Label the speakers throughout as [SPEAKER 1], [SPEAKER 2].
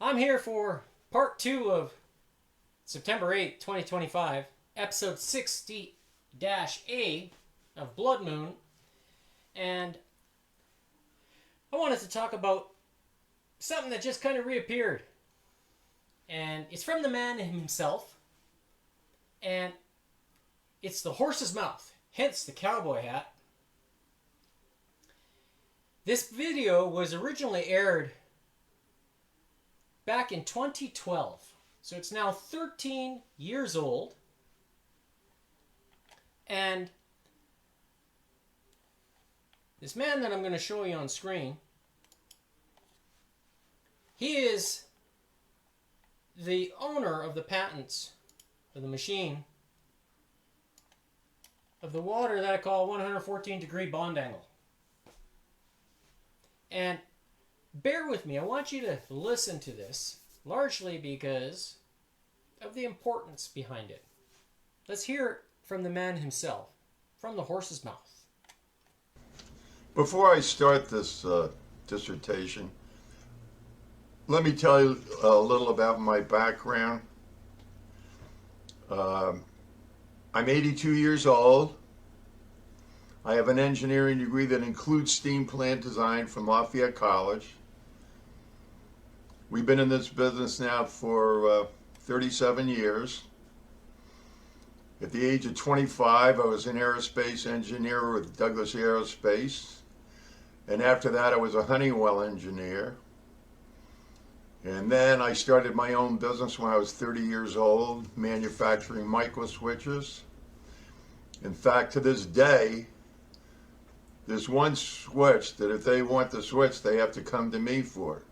[SPEAKER 1] I'm here for part 2 of September 8th, 2025, episode 60-A of Blood Moon. And I wanted to talk about something that just kind of reappeared. And it's from the man himself. And it's the horse's mouth, hence the cowboy hat. This video was originally aired back in 2012. So it's now 13 years old. And this man that I'm going to show you on screen, he is the owner of the patents for the machine of the water that I call 114 degree bond angle. And bear with me, I want you to listen to this, largely because of the importance behind it. Let's hear it from the man himself, from the horse's mouth.
[SPEAKER 2] Before I start this dissertation, let me tell you a little about my background. I'm 82 years old. I have an engineering degree that includes steam plant design from Lafayette College. We've been in this business now for 37 years. At the age of 25, I was an aerospace engineer with Douglas Aerospace. And after that, I was a Honeywell engineer. And then I started my own business when I was 30 years old, manufacturing micro switches. In fact, to this day, there's one switch that if they want the switch, they have to come to me for it.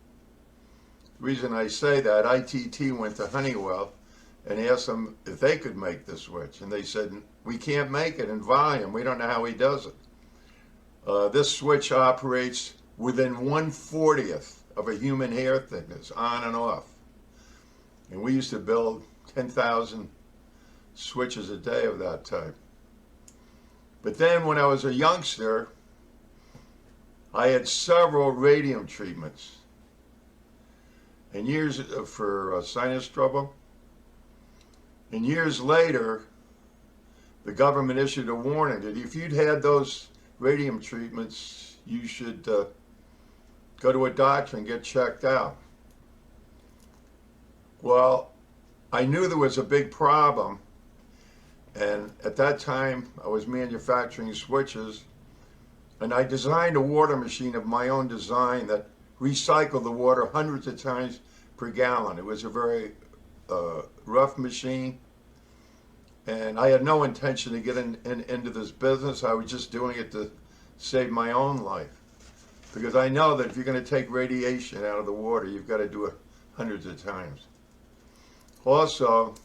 [SPEAKER 2] The reason I say that, ITT went to Honeywell and asked them if they could make the switch. And they said, we can't make it in volume. We don't know how he does it. This switch operates within 1/40th of a human hair thickness, on and off. And we used to build 10,000 switches a day of that type. But then when I was a youngster, I had several radium treatments. And years for sinus trouble. And years later, the government issued a warning that if you'd had those radium treatments, you should go to a doctor and get checked out. Well, I knew there was a big problem. And at that time, I was manufacturing switches. And I designed a water machine of my own design that recycled the water hundreds of times per gallon. It was a very rough machine. And I had no intention to get into this business. I was just doing it to save my own life. Because I know that if you're going to take radiation out of the water, you've got to do it hundreds of times. Also,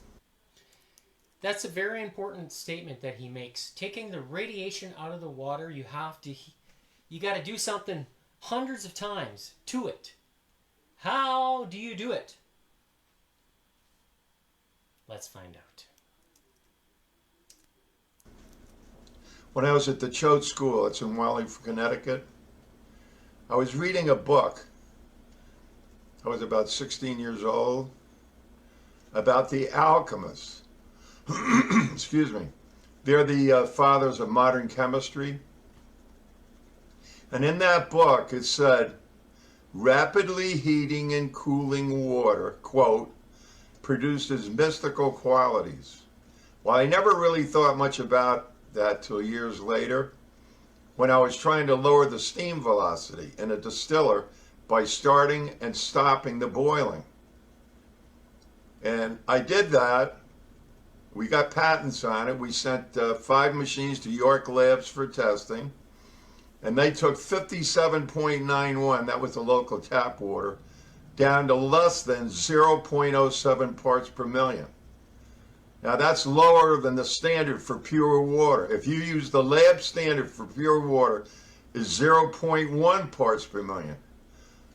[SPEAKER 1] that's a very important statement that he makes. Taking the radiation out of the water, you got to do something hundreds of times to it. How do you do it? Let's find out.
[SPEAKER 2] when I was at the Choate School, it's in Wallingford, Connecticut, I was reading a book. I was about 16 years old, about the alchemists. Excuse me. They're the fathers of modern chemistry. And in that book, it said, rapidly heating and cooling water, quote, produces mystical qualities. Well, I never really thought much about that till years later, when I was trying to lower the steam velocity in a distiller by starting and stopping the boiling. And I did that. We got patents on it. We sent 5 machines to York Labs for testing. And they took 57.91, that was the local tap water, down to less than 0.07 parts per million. Now that's lower than the standard for pure water. If you use the lab standard for pure water is 0.1 parts per million.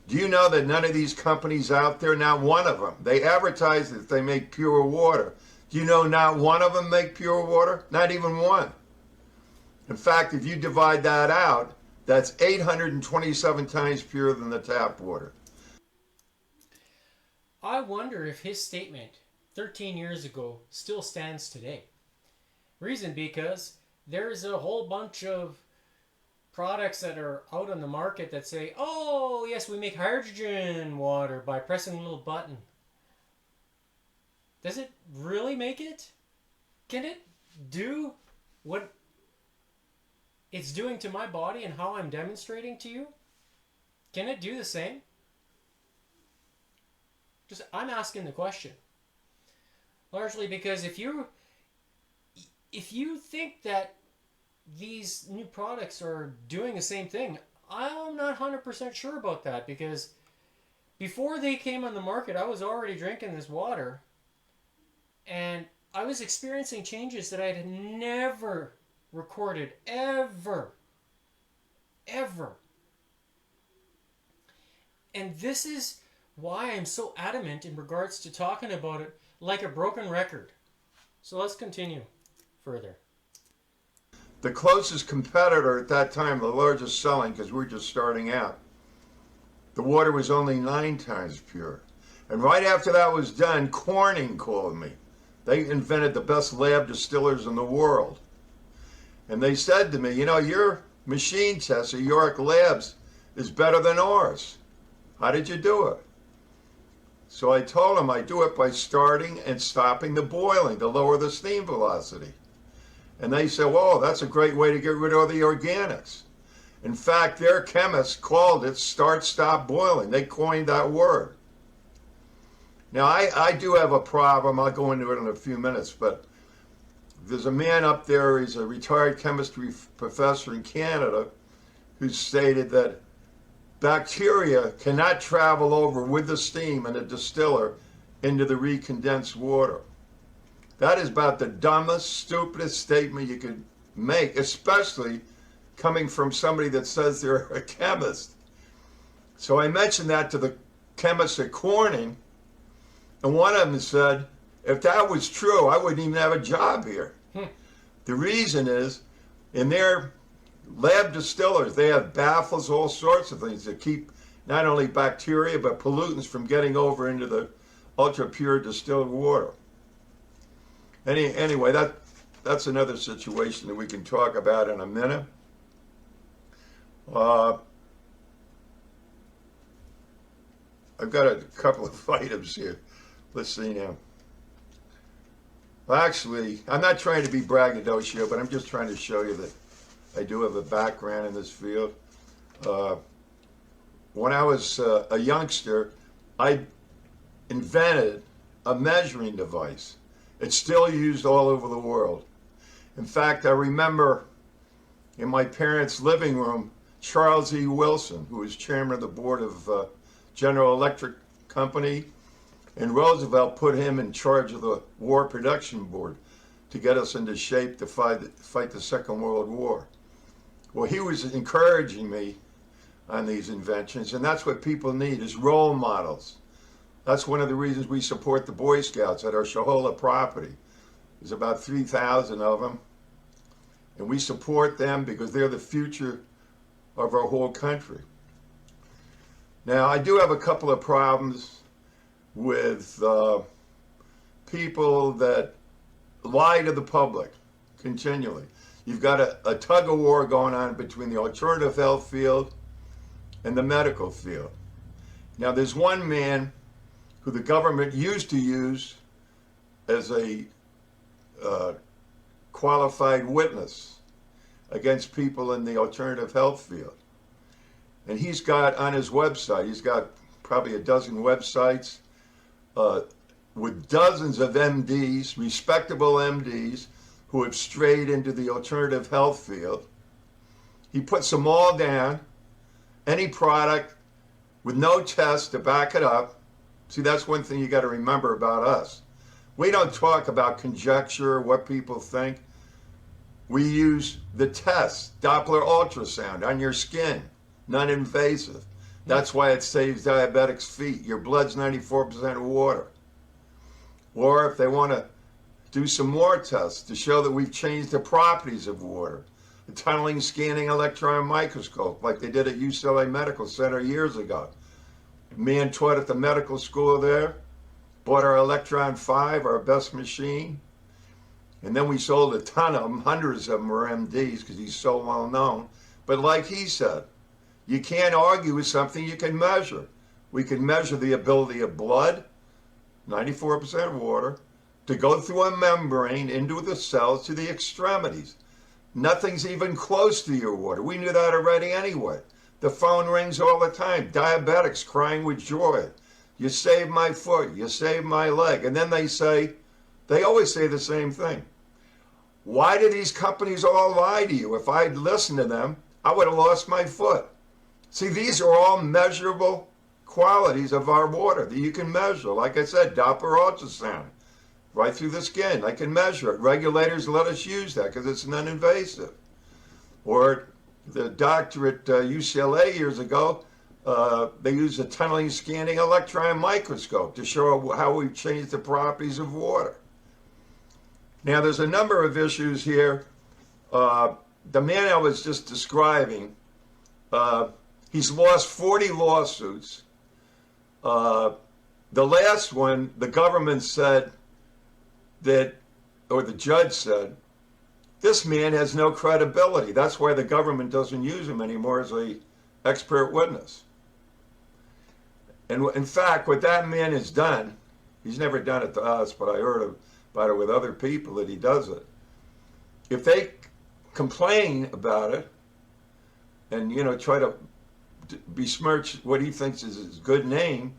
[SPEAKER 2] Do you know that none of these companies out there, not one of them, they advertise that they make pure water. Do you know not one of them make pure water? Not even one. In fact, if you divide that out, that's 827 times purer than the tap water.
[SPEAKER 1] I wonder if his statement 13 years ago still stands today. Reason because there's a whole bunch of products that are out on the market that say, oh, yes, we make hydrogen water by pressing a little button. Does it really make it? Can it do what it's doing to my body and how I'm demonstrating to you? Can it do the same? I'm asking the question. Largely because if you think that these new products are doing the same thing, I'm not 100% sure about that, because before they came on the market, I was already drinking this water and I was experiencing changes that I had never recorded ever. And this is why I'm so adamant in regards to talking about it like a broken record. So let's continue further.
[SPEAKER 2] The closest competitor at that time, the largest selling, because we were just starting out, the water was only 9 times pure. And right after that was done, Corning called me. They invented the best lab distillers in the world. And they said to me, you know, your machine test at York Labs is better than ours. How did you do it? So I told them I do it by starting and stopping the boiling to lower the steam velocity. And they said, well, that's a great way to get rid of all the organics. In fact, their chemists called it start, stop boiling. They coined that word. Now, I do have a problem. I'll go into it in a few minutes, but there's a man up there, he's a retired chemistry professor in Canada, who stated that bacteria cannot travel over with the steam in a distiller into the recondensed water. That is about the dumbest, stupidest statement you could make, especially coming from somebody that says they're a chemist. So I mentioned that to the chemists at Corning, and one of them said, if that was true, I wouldn't even have a job here. The reason is, in their lab distillers, they have baffles, all sorts of things that keep not only bacteria but pollutants from getting over into the ultra pure distilled water. Anyway, that's another situation that we can talk about in a minute. I've got a couple of items here. Let's see now. Well, actually, I'm not trying to be braggadocio, but I'm just trying to show you that I do have a background in this field. When I was a youngster, I invented a measuring device. It's still used all over the world. In fact, I remember in my parents' living room, Charles E. Wilson, who was chairman of the board of General Electric Company, and Roosevelt put him in charge of the War Production Board to get us into shape to fight the Second World War. Well, he was encouraging me on these inventions, and that's what people need, is role models. That's one of the reasons we support the Boy Scouts at our Shahola property. There's about 3,000 of them, and we support them because they're the future of our whole country. Now, I do have a couple of problems with people that lie to the public continually. You've got a tug of war going on between the alternative health field and the medical field. Now, there's one man who the government used to use as a qualified witness against people in the alternative health field. And he's got on his website, he's got probably a dozen websites with dozens of MDs, respectable MDs, who have strayed into the alternative health field. He puts them all down, any product with no test to back it up. See, that's one thing you got to remember about us. We don't talk about conjecture, what people think. We use the test, Doppler ultrasound on your skin, non-invasive. That's why it saves diabetics' feet. Your blood's 94% water. Or if they want to do some more tests to show that we've changed the properties of water, a tunneling scanning electron microscope like they did at UCLA Medical Center years ago. A man taught at the medical school there. bought our Electron 5, our best machine, and then we sold a ton of them. Hundreds of them were MDs because he's so well known. But like he said, you can't argue with something you can measure. We can measure the ability of blood, 94% water, to go through a membrane into the cells to the extremities. Nothing's even close to your water. We knew that already anyway. The phone rings all the time. Diabetics crying with joy. You saved my foot. You saved my leg. And then they always say the same thing. Why do these companies all lie to you? If I'd listened to them, I would have lost my foot. See, these are all measurable qualities of our water that you can measure. Like I said, Doppler ultrasound, right through the skin. I can measure it. Regulators let us use that because it's non-invasive. Or the doctor at UCLA years ago, they used a tunneling scanning electron microscope to show how we've changed the properties of water. Now, there's a number of issues here. The man I was just describing, he's lost 40 lawsuits. The last one, the government said that, or the judge said, this man has no credibility. That's why the government doesn't use him anymore as an expert witness. And in fact, what that man has done, he's never done it to us, but I heard about it with other people that he does it. If they complain about it and, try to besmirch what he thinks is his good name,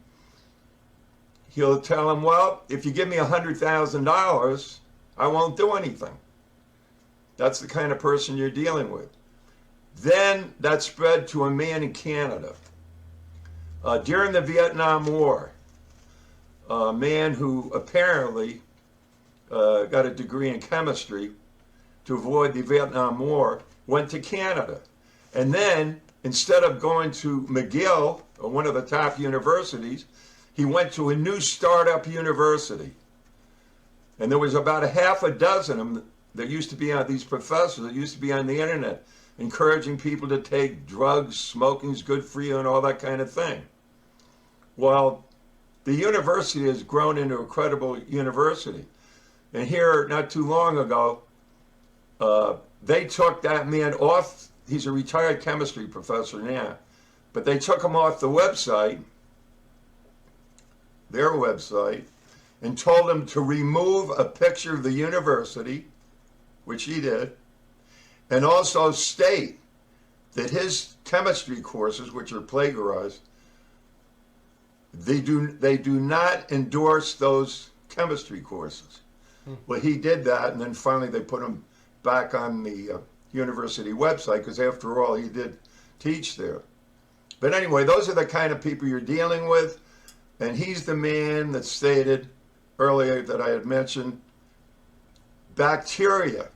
[SPEAKER 2] he'll tell them, well, if you give me $100,000, I won't do anything. That's the kind of person you're dealing with. Then that spread to a man in Canada. During the Vietnam War, a man who apparently got a degree in chemistry to avoid the Vietnam War went to Canada. And then, instead of going to McGill, or one of the top universities, he went to a new startup university. And there was about a half a dozen of them that used to be on, these professors that used to be on the internet, encouraging people to take drugs, smoking's good for you, and all that kind of thing. Well, the university has grown into a credible university. And here, not too long ago, they took that man off. He's a retired chemistry professor now, but they took him off the website, their website, and told him to remove a picture of the university, which he did, and also state that his chemistry courses, which are plagiarized, they do not endorse those chemistry courses. Well, he did that, and then finally they put him back on the university website, because after all, he did teach there. But anyway, those are the kind of people you're dealing with, and he's the man that stated earlier that I had mentioned, bacteria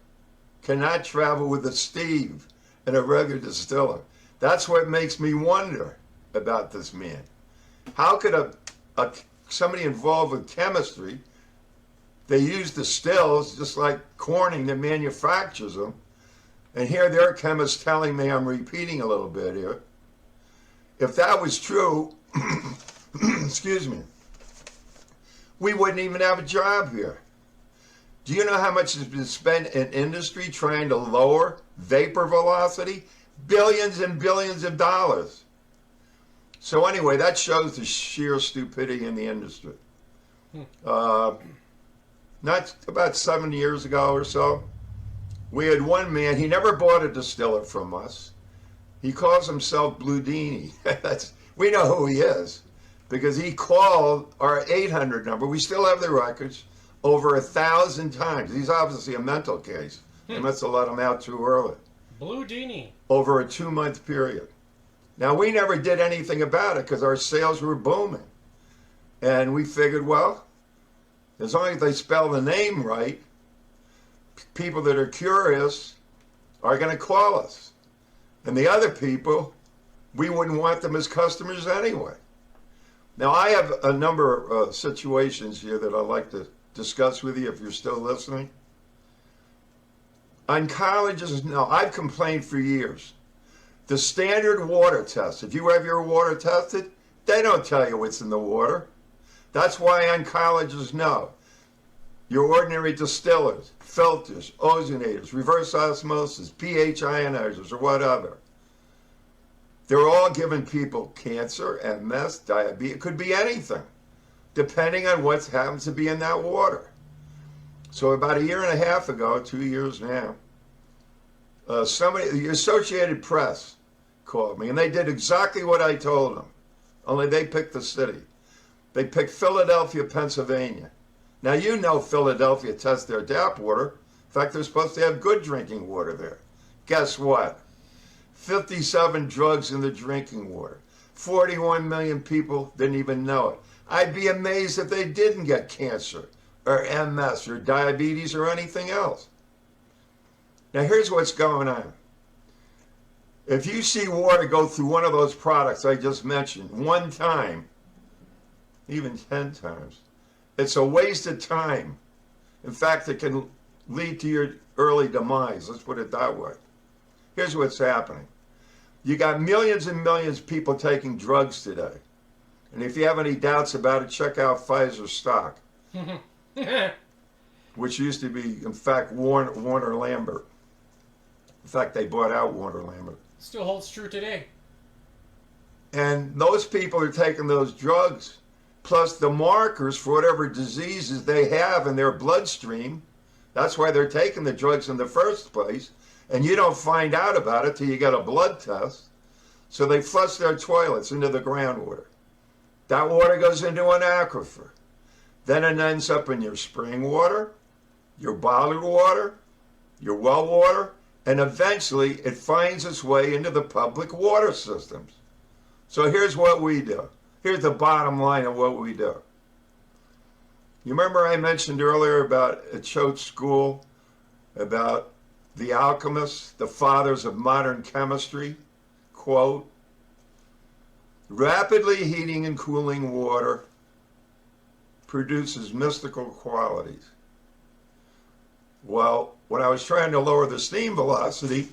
[SPEAKER 2] cannot travel with a Steve and a regular distiller. That's what makes me wonder about this man. How could somebody involved with chemistry, they use the stills just like Corning that manufactures them, and here their chemist telling me, I'm repeating a little bit here, if that was true, excuse me, we wouldn't even have a job here. Do you know how much has been spent in industry trying to lower vapor velocity? Billions and billions of dollars. So anyway, that shows the sheer stupidity in the industry. Not about 7 years ago or so, we had one man, he never bought a distiller from us. He calls himself Bludini. We know who he is, because he called our 800 number. We still have the records over 1,000 times. He's obviously a mental case. They must have let him out too early.
[SPEAKER 1] Bludini.
[SPEAKER 2] Over a 2-month period. Now, we never did anything about it because our sales were booming. And we figured, well, as long as they spell the name right, people that are curious are going to call us. And the other people, we wouldn't want them as customers anyway. Now, I have a number of situations here that I'd like to discuss with you if you're still listening. On colleges, no, I've complained for years. The standard water test, if you have your water tested, they don't tell you what's in the water. That's why oncologists know your ordinary distillers, filters, ozonators, reverse osmosis, pH ionizers, or whatever. They're all giving people cancer, MS, diabetes. It could be anything, depending on what happens to be in that water. So about a year and a half ago, 2 years now, the Associated Press called me, and they did exactly what I told them, only they picked the city. They picked Philadelphia, Pennsylvania. Now, you know Philadelphia tests their tap water. In fact, they're supposed to have good drinking water there. Guess what? 57 drugs in the drinking water. 41 million people didn't even know it. I'd be amazed if they didn't get cancer or MS or diabetes or anything else. Now, here's what's going on. If you see water go through one of those products I just mentioned one time, even 10 times, it's a waste of time. In fact, it can lead to your early demise. Let's put it that way. Here's what's happening. You got millions and millions of people taking drugs today. And if you have any doubts about it, check out Pfizer stock, which used to be, in fact, Warner Lambert. In fact, they bought out Warner Lambert.
[SPEAKER 1] Still holds true today.
[SPEAKER 2] And those people are taking those drugs, plus the markers for whatever diseases they have in their bloodstream. That's why they're taking the drugs in the first place. And you don't find out about it till you get a blood test. So they flush their toilets into the groundwater. That water goes into an aquifer. Then it ends up in your spring water, your bottled water, your well water, and eventually it finds its way into the public water systems. So here's what we do. Here's the bottom line of what we do. You remember I mentioned earlier about at Choate School, about the alchemists, the fathers of modern chemistry? Quote, rapidly heating and cooling water produces mystical qualities. Well, when I was trying to lower the steam velocity,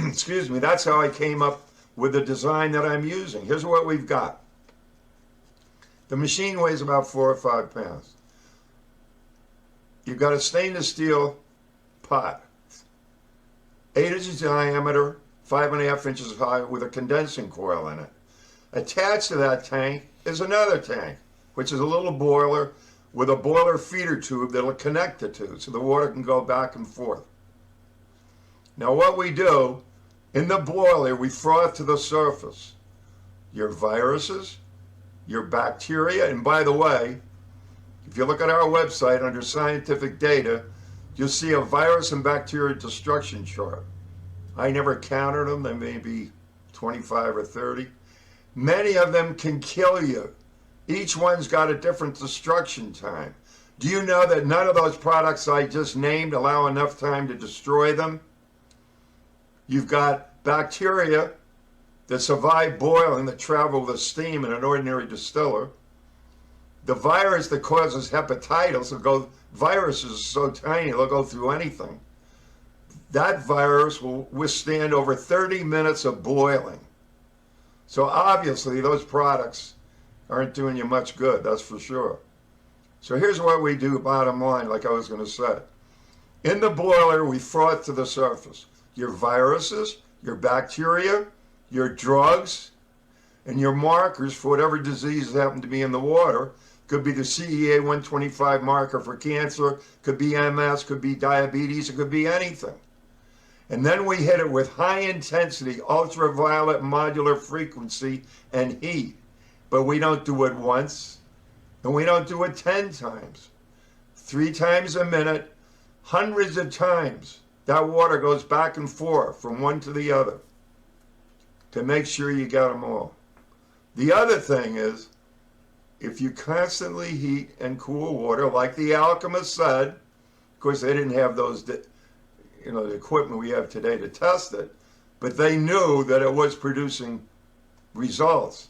[SPEAKER 2] excuse me, that's how I came up with the design that I'm using. Here's what we've got. The machine weighs about 4 or 5 pounds. You've got a stainless steel pot, 8 inches diameter, 5.5 inches high, with a condensing coil in it. Attached to that tank is another tank, which is a little boiler with a boiler feeder tube that'll connect the two so the water can go back and forth. Now what we do, in the boiler, we froth to the surface your viruses, your bacteria, and by the way, if you look at our website under scientific data, you'll see a virus and bacteria destruction chart. I never counted them, there may be 25 or 30. Many of them can kill you. Each one's got a different destruction time. Do you know that none of those products I just named allow enough time to destroy them? You've got bacteria that survive boiling, that travel with steam in an ordinary distiller. The virus that causes hepatitis viruses are so tiny, they'll go through anything. That virus will withstand over 30 minutes of boiling. So obviously those products aren't doing you much good, that's for sure. So here's what we do, bottom line, like I was going to say. In the boiler, we froth to the surface your viruses, your bacteria, your drugs, and your markers for whatever diseases happen to be in the water. Could be the CEA 125 marker for cancer, could be MS, could be diabetes, it could be anything. And then we hit it with high intensity, ultraviolet modular frequency and heat. But we don't do it once, and we don't do it 10 times. 3 times a minute, hundreds of times, that water goes back and forth from one to the other to make sure you got them all. The other thing is, if you constantly heat and cool water, like the alchemist said, of course they didn't have those, the equipment we have today to test it, but they knew that it was producing results.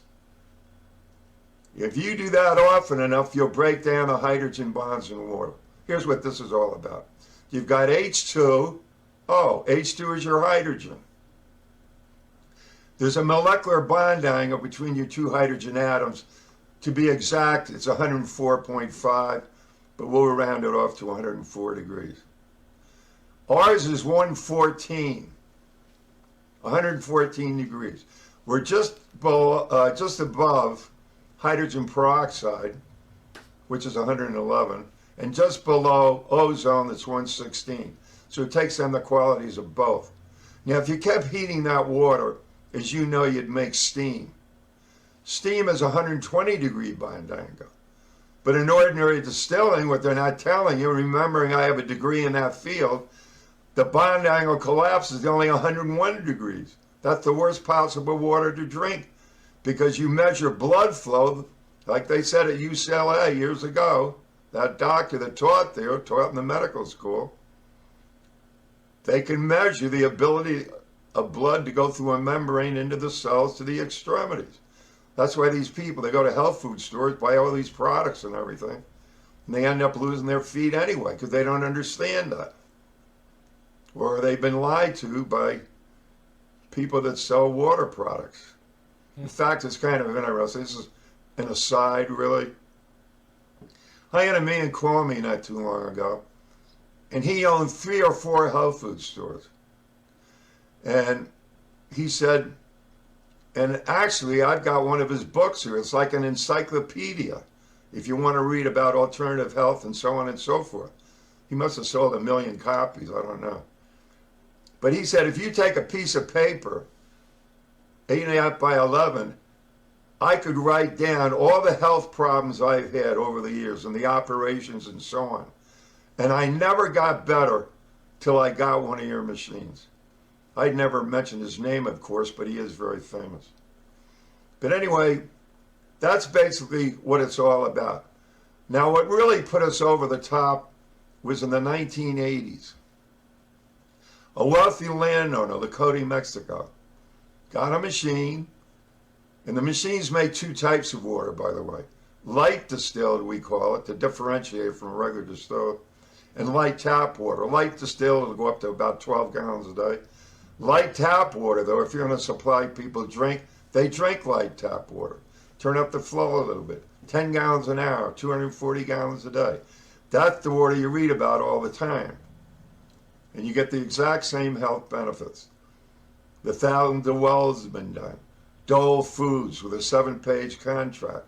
[SPEAKER 2] If you do that often enough, you'll break down the hydrogen bonds in water. Here's what this is all about. You've got H2. Oh, H2 is your hydrogen. There's a molecular bond angle between your 2 hydrogen atoms To be exact, it's 104.5, but we'll round it off to 104 degrees. Ours is 114 degrees. We're just above hydrogen peroxide, which is 111, and just below ozone, that's 116. So it takes on the qualities of both. Now, if you kept heating that water, as you know, you'd make steam. Steam is 120 degree bond angle. But in ordinary distilling, what they're not telling you, remembering I have a degree in that field, the bond angle collapses to only 101 degrees. That's the worst possible water to drink, because you measure blood flow, like they said at UCLA years ago. That doctor that taught there, taught in the medical school, they can measure the ability of blood to go through a membrane into the cells to the extremities. That's why these people, they go to health food stores, buy all these products and everything, and they end up losing their feet anyway because they don't understand that. Or they've been lied to by people that sell water products. In fact, it's kind of interesting. This is an aside, really. I had a man call me not too long ago, and he owned 3 or 4 health food stores. And he said, and actually I've got one of his books here. It's like an encyclopedia if you want to read about alternative health and so on and so forth. He must have sold 1 million copies, I don't know. But he said, if you take a piece of paper, 8.5 by 11, I could write down all the health problems I've had over the years and the operations and so on. And I never got better till I got one of your machines. I'd never mentioned his name, of course, but he is very famous. But anyway, that's basically what it's all about. Now, what really put us over the top was in the 1980s. A wealthy landowner, Lakota, Mexico, got a machine, and the machines make 2 types of water, by the way. Light distilled, we call it, to differentiate from regular distilled, and light tap water. Light distilled will go up to about 12 gallons a day. Light tap water, though, if you're going to supply people drink, they drink light tap water. Turn up the flow a little bit. 10 gallons an hour, 240 gallons a day. That's the water you read about all the time. And you get the exact same health benefits. The thousands of wells have been done. Dole Foods with a 7-page contract.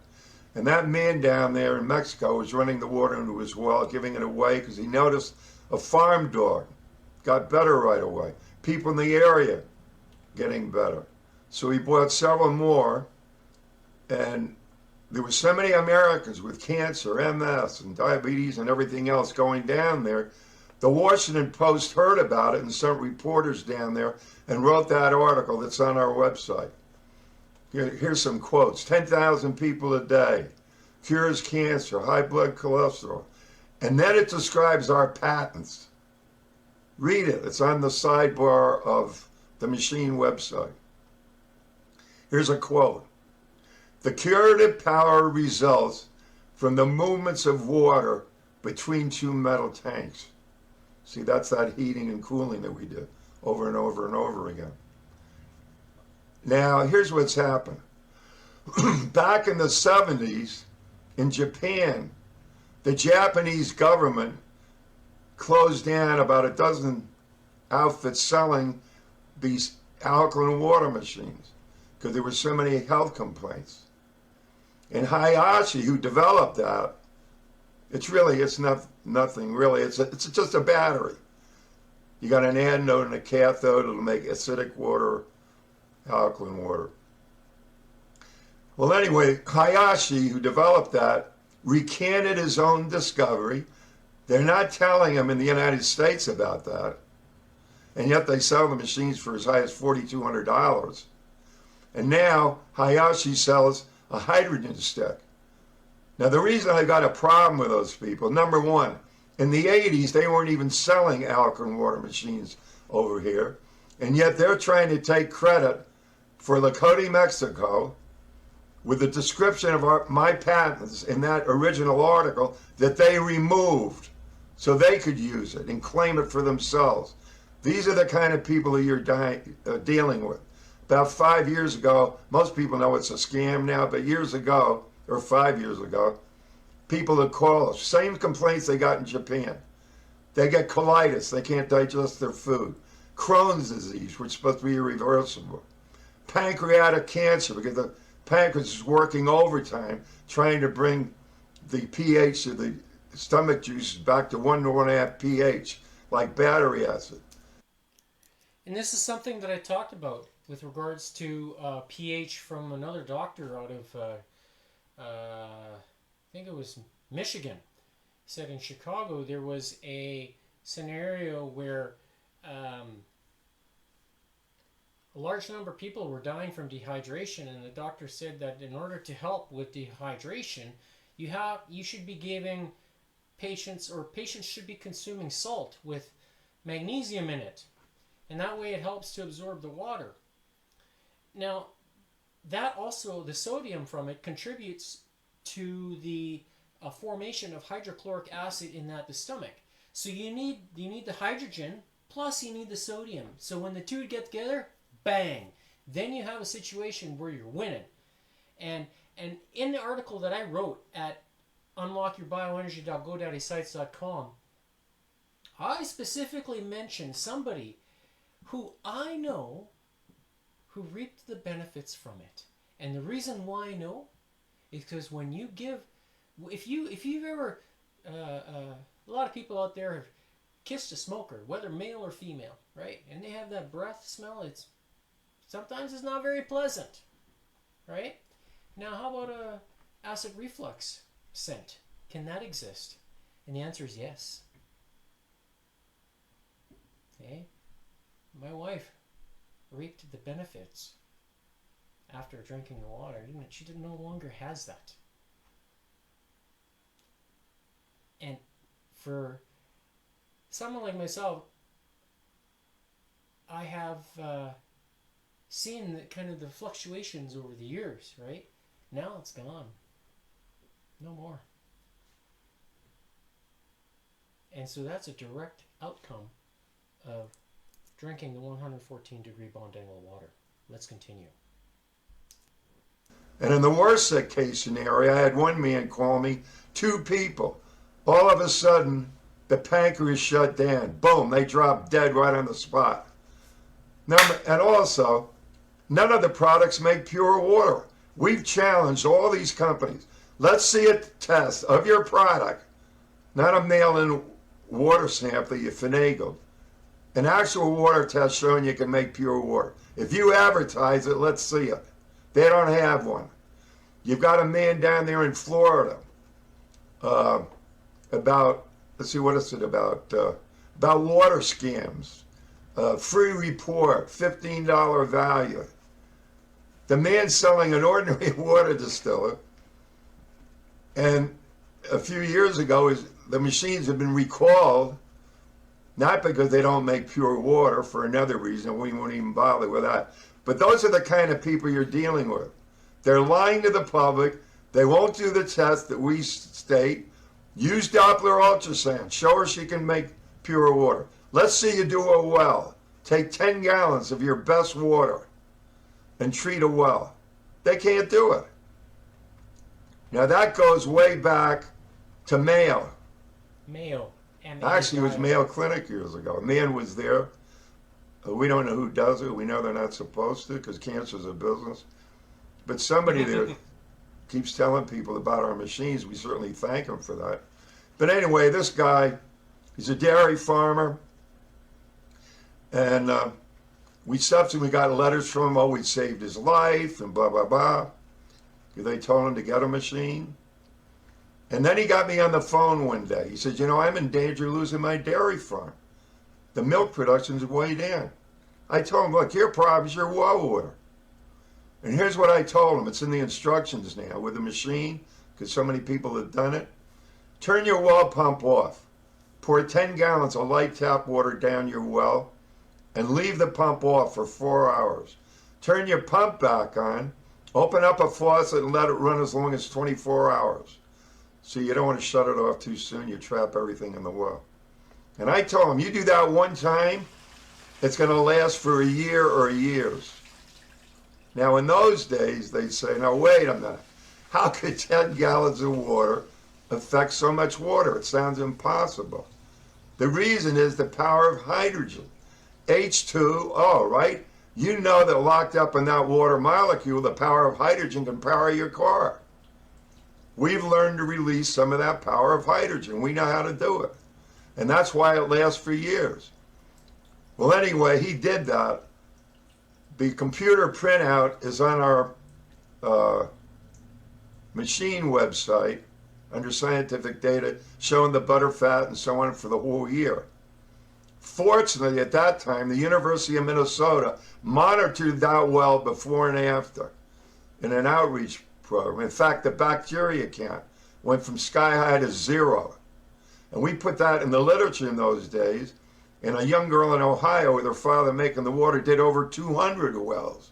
[SPEAKER 2] And that man down there in Mexico was running the water into his well, giving it away because he noticed a farm dog got better right away. People in the area getting better. So he bought several more, and there were so many Americans with cancer, MS, and diabetes and everything else going down there. The Washington Post heard about it and sent reporters down there and wrote that article that's on our website. Here's some quotes. 10,000 people a day, cures cancer, high blood cholesterol. And then it describes our patents. Read it. It's on the sidebar of the machine website. Here's a quote. The curative power results from the movements of water between 2 metal tanks. See, that's that heating and cooling that we did over and over and over again. Now, here's what's happened. Back in the 70s, in Japan, the Japanese government closed down about a dozen outfits selling these alkaline water machines because there were so many health complaints. And Hayashi, who developed that, it's not nothing really. It's just a battery. You got an anode and a cathode. It'll make acidic water, alkaline water. Well, anyway, Hayashi, who developed that, recanted his own discovery. They're not telling him in the United States about that. And yet they sell the machines for as high as $4,200. And now Hayashi sells a hydrogen stick. Now, the reason I got a problem with those people, number one, in the 80s, they weren't even selling alkaline water machines over here. And yet they're trying to take credit for Lakota, Mexico, with the description of my patents in that original article that they removed so they could use it and claim it for themselves. These are the kind of people that you're dealing with. About 5 years ago, most people know it's a scam now, but years ago, or 5 years ago, people that call us, same complaints they got in Japan. They get colitis, they can't digest their food. Crohn's disease, which is supposed to be irreversible. Pancreatic cancer, because the pancreas is working overtime trying to bring the pH of the stomach juices back to 1 to 1.5 pH, like battery acid.
[SPEAKER 1] And this is something that I talked about with regards to pH from another doctor out of, I think it was Michigan. He said in Chicago there was a scenario where a large number of people were dying from dehydration, and the doctor said that in order to help with dehydration, you should be giving patients should be consuming salt with magnesium in it, and that way it helps to absorb the water. Now, that also, the sodium from it contributes to the formation of hydrochloric acid in the stomach. So you need the hydrogen plus you need the sodium. So when the two get together, bang, then you have a situation where you're winning. And in the article that I wrote at unlockyourbioenergy.godaddysites.com, I specifically mentioned somebody who I know who reaped the benefits from it. And the reason why I know is because when you give, if you've ever, a lot of people out there have kissed a smoker, whether male or female, right? And they have that breath smell. Sometimes it's not very pleasant, right? Now, how about a acid reflux scent? Can that exist? And the answer is yes. Okay, my wife reaped the benefits after drinking the water. She no longer has that. And for someone like myself, I have seen the fluctuations over the years, right? Now it's gone. No more. And so that's a direct outcome of drinking the 114 degree Bond-Angle water. Let's continue.
[SPEAKER 2] And in the worst case scenario, I had one man call me, 2 people. All of a sudden, the pancreas shut down. Boom, they dropped dead right on the spot. And also, none of the products make pure water. We've challenged all these companies. Let's see a test of your product, not a mail-in water sample you finagled. An actual water test showing you can make pure water. If you advertise it, let's see it. They don't have one. You've got a man down there in Florida about, let's see, what is it about water scams. Free report, $15 value. The man's selling an ordinary water distiller, and a few years ago, the machines have been recalled, not because they don't make pure water, for another reason. We won't even bother with that. But those are the kind of people you're dealing with. They're lying to the public. They won't do the test that we state. Use Doppler ultrasound. Show her she can make pure water. Let's see you do a well. Take 10 gallons of your best water and treat a well. They can't do it. Now that goes way back to Mayo.
[SPEAKER 1] Mayo.
[SPEAKER 2] Actually, it was Mayo Clinic years ago. A man was there. We don't know who does it. We know they're not supposed to because cancer's a business. But somebody there keeps telling people about our machines. We certainly thank him for that. But anyway, this guy, he's a dairy farmer. And we subsequently got letters from him, oh, we saved his life and blah, blah, blah. They told him to get a machine. And then he got me on the phone one day. He said, I'm in danger of losing my dairy farm. The milk production's way down. I told him, look, your problem is your well water. And here's what I told him. It's in the instructions now with the machine, because so many people have done it. Turn your well pump off. Pour 10 gallons of light tap water down your well and leave the pump off for 4 hours. Turn your pump back on, open up a faucet and let it run as long as 24 hours. So you don't want to shut it off too soon. You trap everything in the well. And I told him, you do that one time, it's going to last for a year or years. Now in those days, they'd say, now wait a minute. How could 10 gallons of water affect so much water? It sounds impossible. The reason is the power of hydrogen. H2O, right? You know that locked up in that water molecule, the power of hydrogen can power your car. We've learned to release some of that power of hydrogen. We know how to do it. And that's why it lasts for years. Well, anyway, he did that. The computer printout is on our machine website under scientific data showing the butterfat and so on for the whole year. Fortunately, at that time, the University of Minnesota monitored that well before and after in an outreach program. In fact, the bacteria count went from sky high to 0. And we put that in the literature in those days. And a young girl in Ohio with her father making the water did over 200 wells.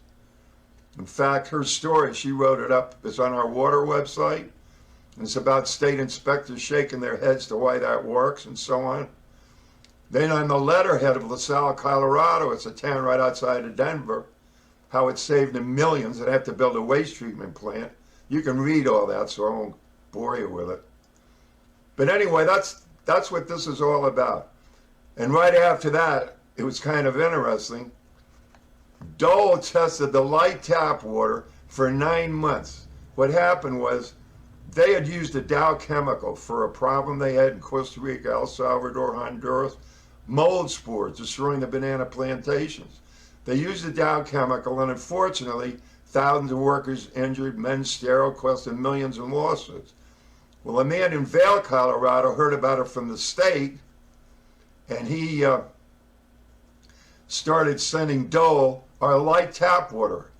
[SPEAKER 2] In fact, her story, she wrote it up, is on our water website. And it's about state inspectors shaking their heads to why that works and so on. Then on the letterhead of LaSalle, Colorado, it's a town right outside of Denver, how it saved them millions and had to build a waste treatment plant. You can read all that, so I won't bore you with it. But anyway, that's what this is all about. And right after that, it was kind of interesting. Dole tested the light tap water for 9 months. What happened was they had used a Dow chemical for a problem they had in Costa Rica, El Salvador, Honduras, mold spores destroying the banana plantations. They used the Dow chemical, and unfortunately, thousands of workers injured, men sterile, costing millions in lawsuits. Well, a man in Vail, Colorado, heard about it from the state, and he started sending Dole our light tap water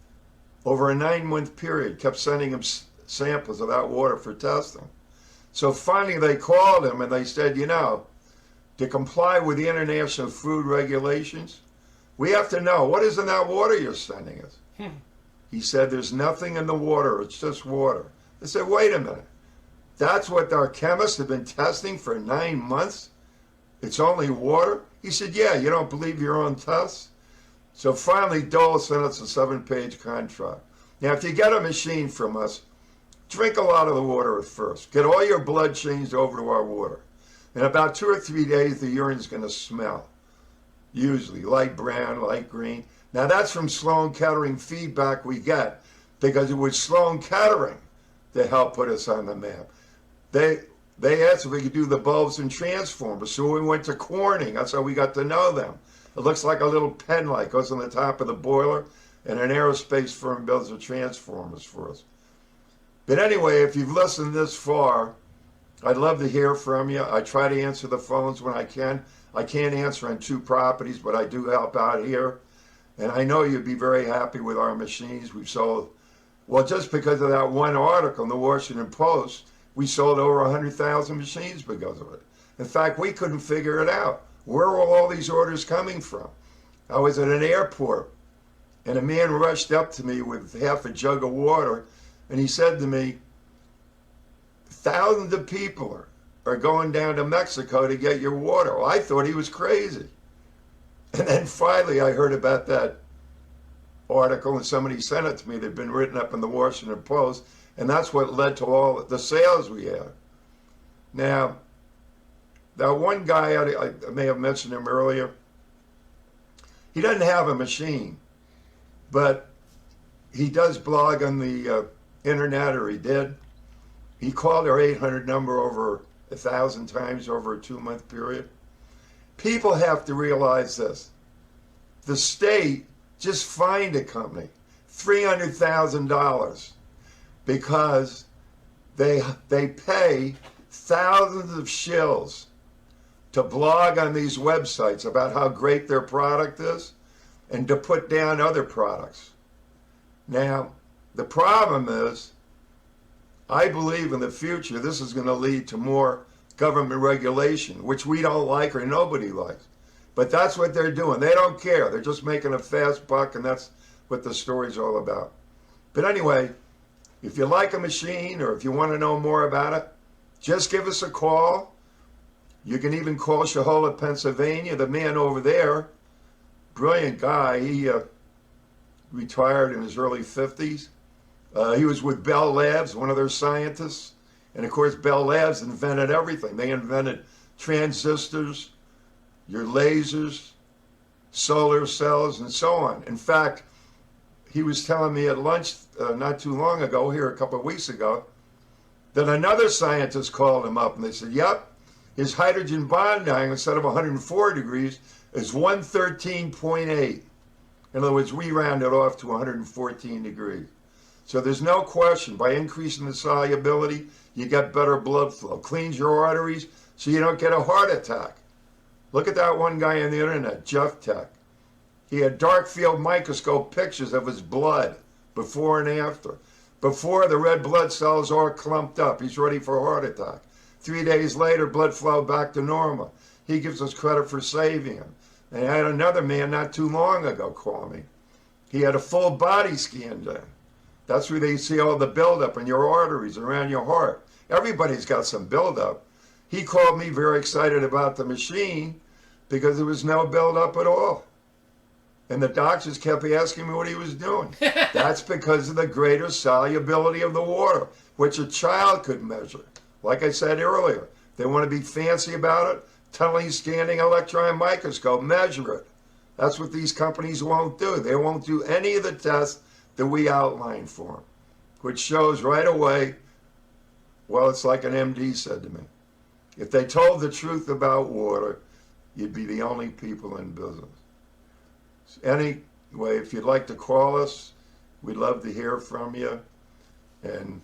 [SPEAKER 2] over a 9-month period, kept sending him samples of that water for testing. So finally they called him and they said, you know, to comply with the international food regulations, we have to know, what is in that water you're sending us? He said, there's nothing in the water, it's just water. They said, wait a minute, that's what our chemists have been testing for 9 months? It's only water? He said, yeah, you don't believe your own tests? So finally, Dole sent us a 7-page contract. Now, if you get a machine from us, drink a lot of the water at first. Get all your blood changed over to our water. In about 2 or 3 days, the urine's going to smell. Usually, light brown, light green. Now, that's from Sloan Kettering feedback we get, because it was Sloan Kettering that helped put us on the map. They asked if we could do the bulbs and transformers, so we went to Corning. That's how we got to know them. It looks like a little pen light, goes on the top of the boiler, and an aerospace firm builds the transformers for us. But anyway, if you've listened this far, I'd love to hear from you. I try to answer the phones when I can. I can't answer on 2 properties, but I do help out here. And I know you'd be very happy with our machines. We've sold, well, just because of that one article in the Washington Post, we sold over 100,000 machines because of it. In fact, we couldn't figure it out. Where were all these orders coming from? I was at an airport, and a man rushed up to me with half a jug of water, and he said to me, thousands of people are going down to Mexico to get your water. Well, I thought he was crazy. And then finally I heard about that article, and somebody sent it to me that had been written up in the Washington Post, and that's what led to all the sales we had. Now, that one guy, I may have mentioned him earlier, he doesn't have a machine, but he does blog on the internet, or he did. He called our 800 number over 1,000 times over a 2-month period. People have to realize this. The state just fined a company $300,000 because they pay thousands of shills to blog on these websites about how great their product is and to put down other products. Now, the problem is, I believe in the future this is going to lead to more government regulation, which we don't like or nobody likes. But that's what they're doing. They don't care. They're just making a fast buck, and that's what the story's all about. But anyway, if you like a machine or if you want to know more about it, just give us a call. You can even call Shahola, Pennsylvania. The man over there, brilliant guy, he retired in his early 50s. He was with Bell Labs, one of their scientists. And of course, Bell Labs invented everything. They invented transistors, your lasers, solar cells, and so on. In fact, he was telling me at lunch not too long ago, here a couple of weeks ago, that another scientist called him up and they said, yep, his hydrogen bond angle instead of 104 degrees is 113.8. In other words, we round it off to 114 degrees. So there's no question, by increasing the solubility, you get better blood flow. Cleans your arteries so you don't get a heart attack. Look at that one guy on the internet, Jeff Tech. He had dark field microscope pictures of his blood before and after. Before, the red blood cells are clumped up. He's ready for a heart attack. 3 days later, blood flow back to normal. He gives us credit for saving him. And I had another man not too long ago call me. He had a full body scan done. That's where they see all the buildup in your arteries around your heart. Everybody's got some buildup. He called me very excited about the machine because there was no buildup at all. And the doctors kept asking me what he was doing. That's because of the greater solubility of the water, which a child could measure. Like I said earlier, they want to be fancy about it. Tunneling scanning electron microscope, measure it. That's what these companies won't do. They won't do any of the tests that we outlined for them, which shows right away, well, it's like an MD said to me. If they told the truth about water, you'd be the only people in business. Anyway, if you'd like to call us, we'd love to hear from you. And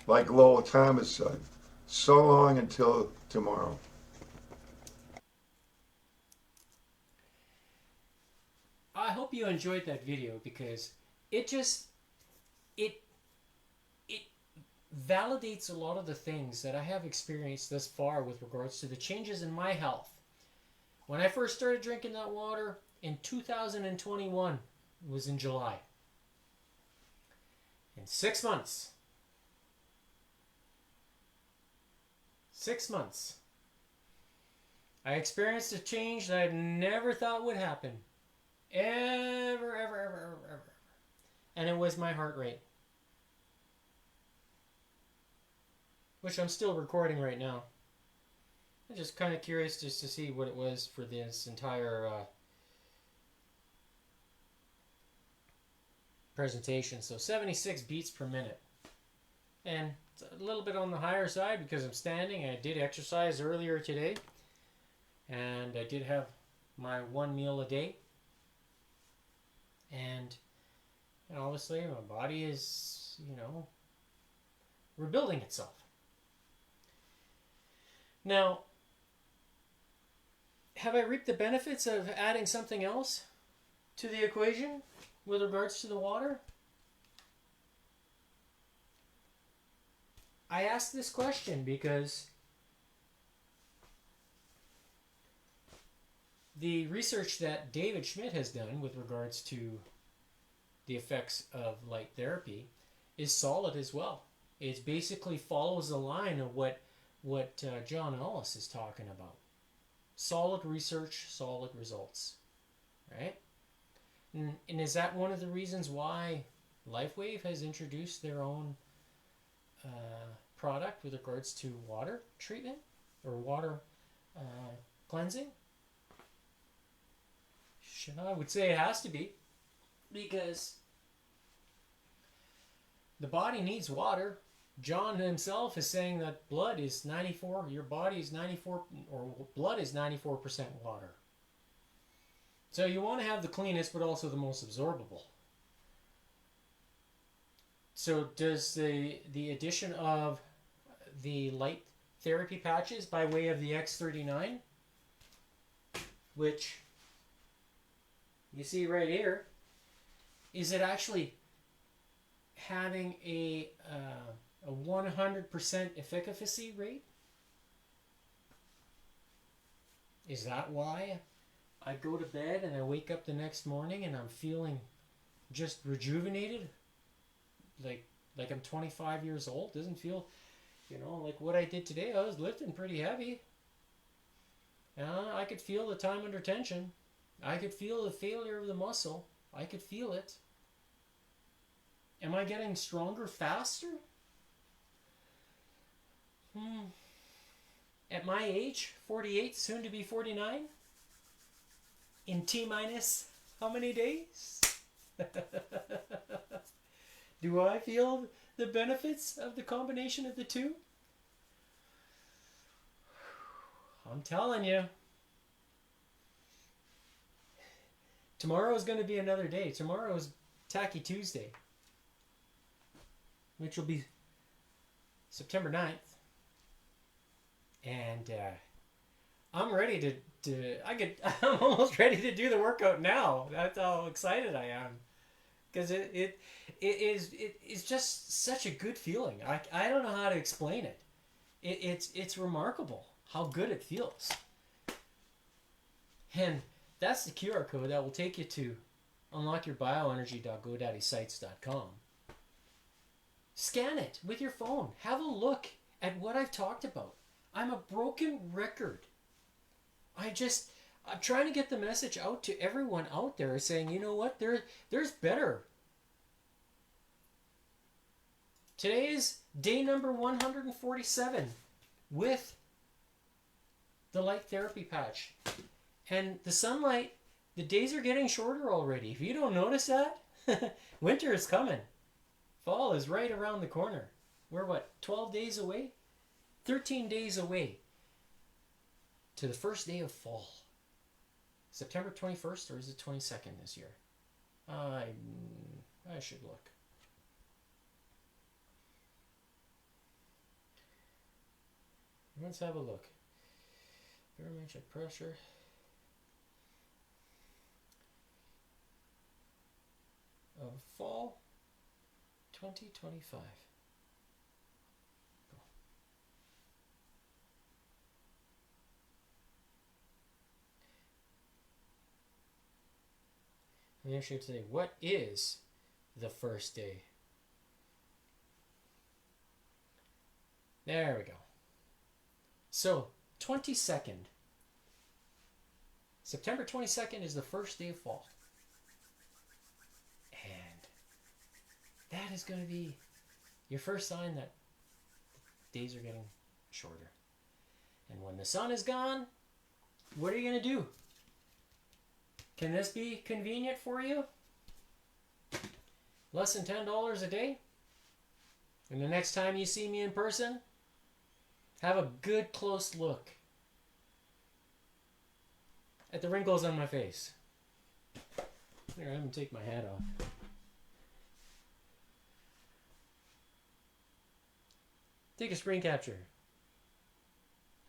[SPEAKER 2] like Lowell Thomas said, so long until tomorrow.
[SPEAKER 1] I hope you enjoyed that video because it validates a lot of the things that I have experienced thus far with regards to the changes in my health. When I first started drinking that water in 2021, it was in July. In 6 months, I experienced a change that I never thought would happen. Ever. And it was my heart rate. Which I'm still recording right now. I'm just kind of curious just to see what it was for this entire presentation. So 76 beats per minute. And it's a little bit on the higher side because I'm standing. I did exercise earlier today. And I did have my one meal a day. And obviously my body is, rebuilding itself. Now, have I reaped the benefits of adding something else to the equation with regards to the water? I ask this question because the research that David Schmidt has done with regards to the effects of light therapy is solid as well. It basically follows the line of what John Ellis is talking about. Solid research, solid results, right? And is that one of the reasons why LifeWave has introduced their own product with regards to water treatment or water cleansing? I would say it has to be, because the body needs water. John himself is saying that blood is 94, your body is 94, or blood is 94% water. So you want to have the cleanest but also the most absorbable. So does the addition of the light therapy patches by way of the X39, which you see right here, is it actually having a 100% efficacy rate? Is that why I go to bed and I wake up the next morning and I'm feeling just rejuvenated? Like I'm 25 years old? Doesn't feel, like what I did today. I was lifting pretty heavy. I could feel the time under tension. I could feel the failure of the muscle. I could feel it. Am I getting stronger faster? At my age, 48, soon to be 49, in T minus how many days? Do I feel the benefits of the combination of the two? I'm telling you. Tomorrow is going to be another day. Tomorrow is Tacky Tuesday, which will be September 9th. And I'm ready I'm almost ready to do the workout now. That's how excited I am. Because it's just such a good feeling. I don't know how to explain it. It's remarkable how good it feels. And that's the QR code that will take you to unlockyourbioenergy.godaddysites.com. Scan it with your phone. Have a look at what I've talked about. I'm a broken record. I'm trying to get the message out to everyone out there saying, you know what, there's better. Today is day number 147 with the light therapy patch. And the sunlight, the days are getting shorter already. If you don't notice that, winter is coming. Fall is right around the corner. We're 12 days away? 13 days away to the first day of fall. September 21st, or is it 22nd this year? I should look. Let's have a look. Barometric pressure. Of fall 2025. I'm actually today. What is the first day? There we go. So, 22nd. September 22nd is the first day of fall. And that is going to be your first sign that days are getting shorter. And when the sun is gone, what are you going to do? Can this be convenient for you? Less than $10 a day? And the next time you see me in person, have a good close look at the wrinkles on my face. Here, I'm going to take my hat off. Take a screen capture.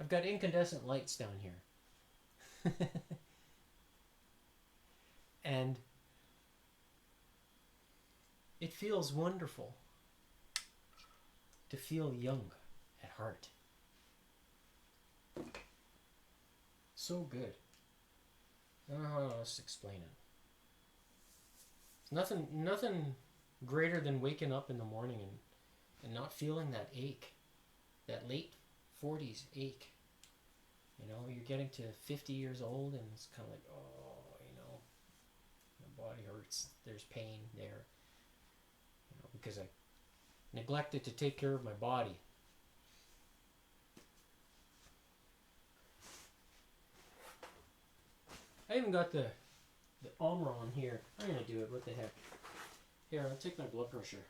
[SPEAKER 1] I've got incandescent lights down here. And it feels wonderful to feel young at heart. So good. I don't know how else to explain it. It's nothing greater than waking up in the morning and not feeling that ache. That late 40s ache. You know, you're getting to 50 years old and it's kind of like, oh, you know, my body hurts. There's pain there. You know, because I neglected to take care of my body. I even got the Omron here. I'm going to do it. What the heck? Here, I'll take my blood pressure.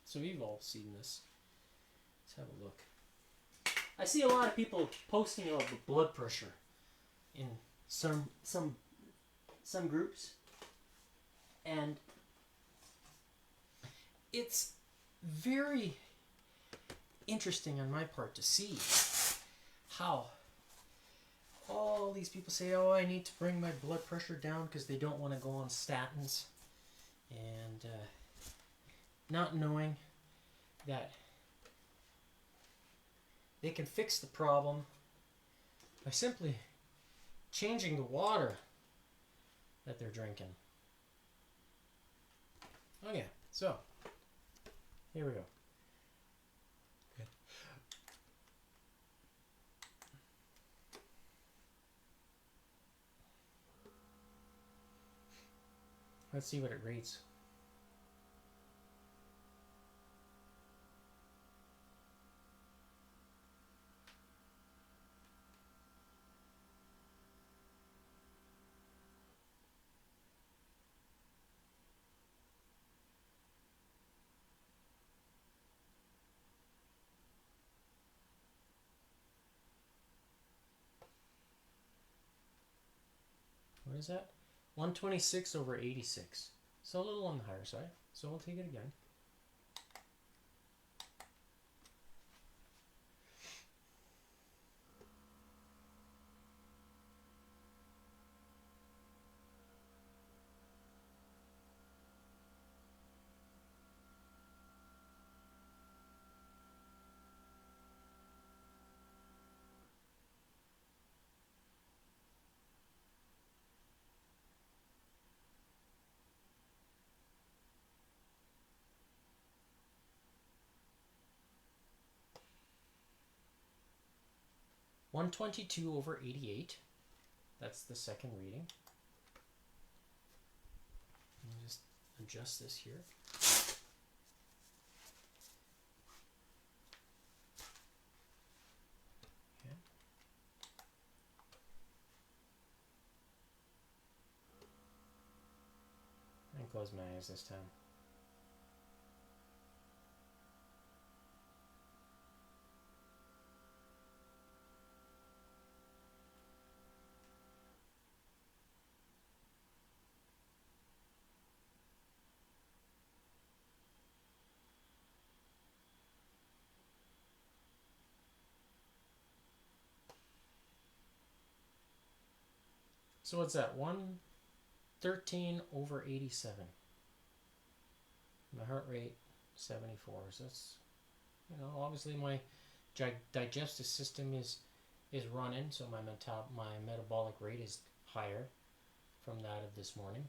[SPEAKER 1] So you've all seen this. Let's have a look. I see a lot of people posting about the blood pressure in some groups. And it's very interesting on my part to see how all these people say, oh, I need to bring my blood pressure down because they don't want to go on statins. And not knowing that they can fix the problem by simply changing the water that they're drinking. Okay, so here we go. Good. Let's see what it rates. is that? 126 over 86. So a little on the higher side. So we'll take it again. $122 over 88. That's the second reading. I'll just adjust this here. Okay. And close my eyes this time. So what's that? 113 over 87. My heart rate 74. So that's, obviously my digestive system is running, so my metabolic rate is higher from that of this morning.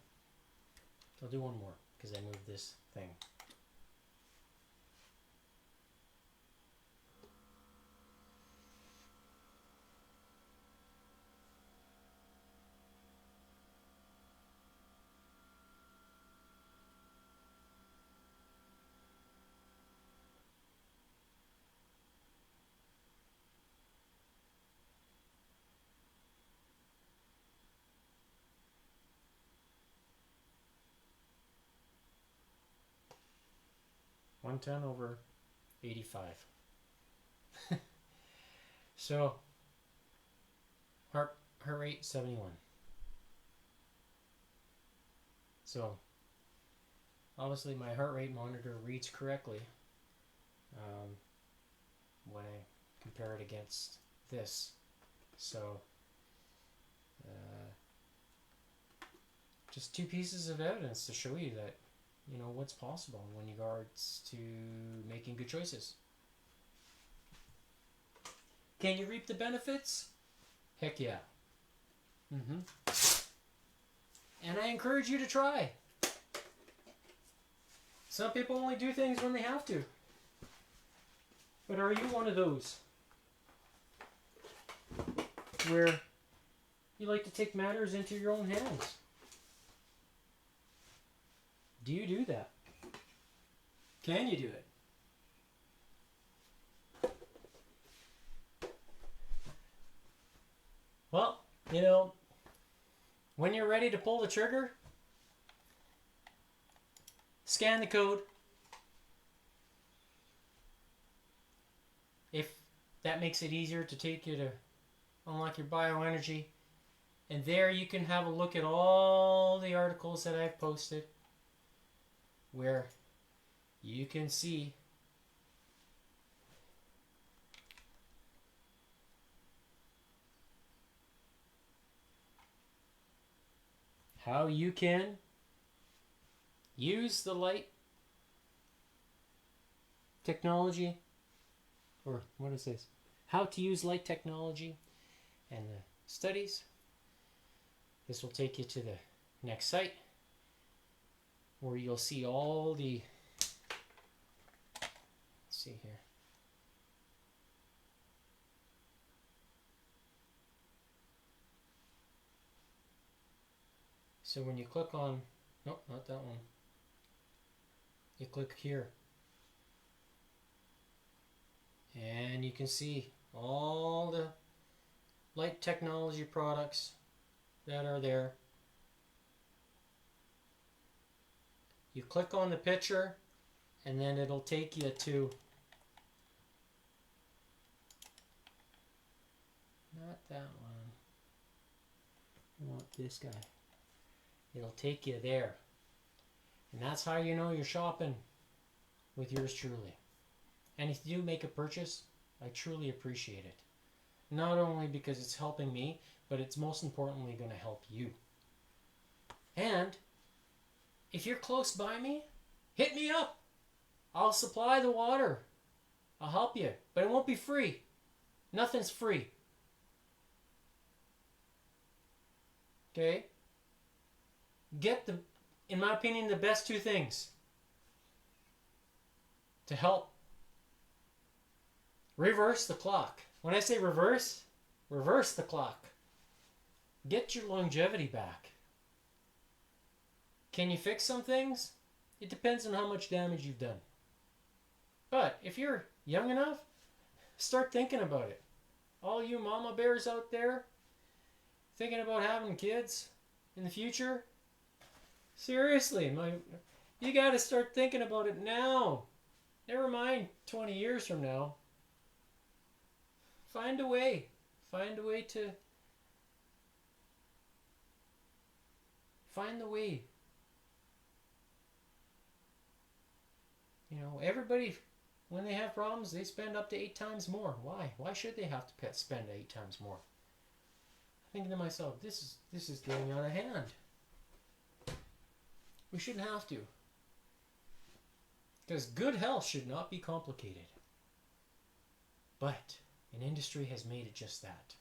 [SPEAKER 1] I'll do one more because I moved this thing. $110 over 85. So heart rate 71. So obviously my heart rate monitor reads correctly when I compare it against this. So just two pieces of evidence to show you that what's possible when regards to making good choices. Can you reap the benefits? Heck yeah. And I encourage you to try. Some people only do things when they have to. But are you one of those where you like to take matters into your own hands? Do you do that? Can you do it? Well, when you're ready to pull the trigger, scan the code. If that makes it easier to take you to unlock your bioenergy. And there you can have a look at all the articles that I've posted, where you can see how you can use the light technology, or what is this? How to use light technology and the studies. This will take you to the next site where you'll see all the, let's see here. So when you click on, nope, not that one. You click here. And you can see all the light technology products that are there. You click on the picture and then it'll take you to, not that one. You want this guy. It'll take you there. And that's how you know you're shopping with yours truly. And if you do make a purchase, I truly appreciate it. Not only because it's helping me, but it's most importantly going to help you. And if you're close by me, hit me up. I'll supply the water. I'll help you. But it won't be free. Nothing's free. Okay? Get the, in my opinion, the best two things to help reverse the clock. When I say reverse the clock. Get your longevity back. Can you fix some things? It depends on how much damage you've done. But if you're young enough, start thinking about it. All you mama bears out there thinking about having kids in the future, seriously, you got to start thinking about it now. Never mind 20 years from now. Find a way. Find the way. You know, everybody, when they have problems, they spend up to 8 times more. Why? Why should they have to spend 8 times more? Thinking to myself, this is getting out of hand. We shouldn't have to. Because good health should not be complicated. But an industry has made it just that.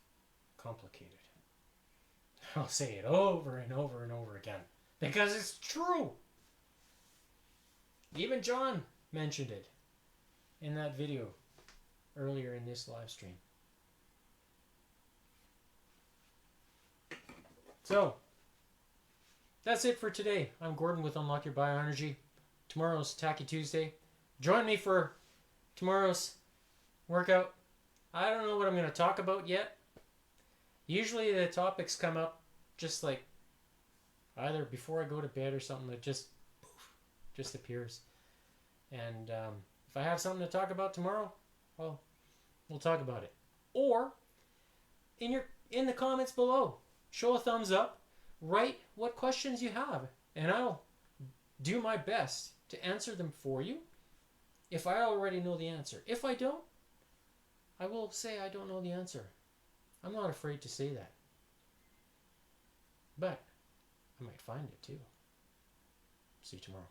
[SPEAKER 1] Complicated. I'll say it over and over and over again. Because it's true. Even John mentioned it in that video earlier in this live stream. So, that's it for today. I'm Gordon with Unlock Your Bioenergy. Tomorrow's Tacky Tuesday. Join me for tomorrow's workout. I don't know what I'm going to talk about yet. Usually the topics come up just like either before I go to bed or something that just appears. And if I have something to talk about tomorrow, well, we'll talk about it. Or in the comments below, show a thumbs up, write what questions you have, and I'll do my best to answer them for you if I already know the answer. If I don't, I will say I don't know the answer. I'm not afraid to say that. But I might find it too. See you tomorrow.